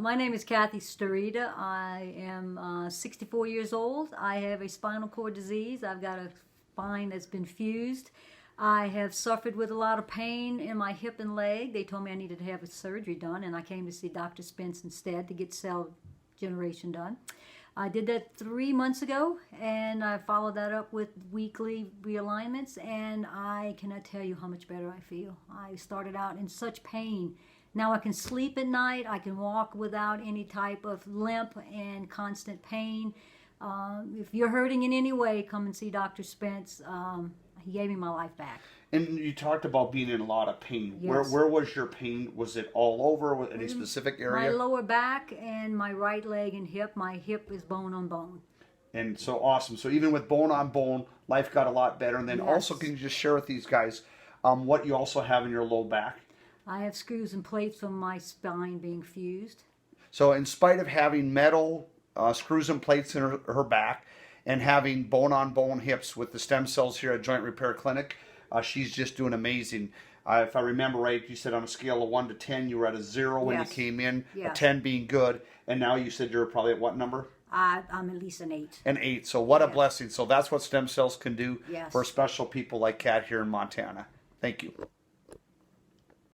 My name is Cathy Starita. I am 64 years old. I have a spinal cord disease. I've got a spine that's been fused. I have suffered with a lot of pain in my hip and leg. They told me I needed to have a surgery done, and I came to see Dr. Spence instead to get cell generation done. I did that 3 months ago, and I followed that up with weekly realignments, and I cannot tell you how much better I feel. I started out in such pain. Now I can sleep at night. I can walk without any type of limp and constant pain. If you're hurting in any way, come and see Dr. Spence. He gave me my life back. And you talked about being in a lot of pain. Yes. Where was your pain? Was it all over? Was any specific area? My lower back and my right leg and hip. My hip is bone on bone. And so awesome. So even with bone on bone, life got a lot better. And then Yes. also, can you just share with these guys what you also have in your low back? I have screws and plates from my spine being fused. So in spite of having metal screws and plates in her back and having bone-on-bone hips with the stem cells here at Joint Repair Clinic, she's just doing amazing. If I remember right, you said on a scale of 1 to 10, you were at a 0 when Yes. you came in, Yes. a 10 being good, and now you said you're probably at what number? I'm at least an 8. An 8. So what a Yes. blessing. So that's what stem cells can do Yes. for special people like Kat here in Montana. Thank you.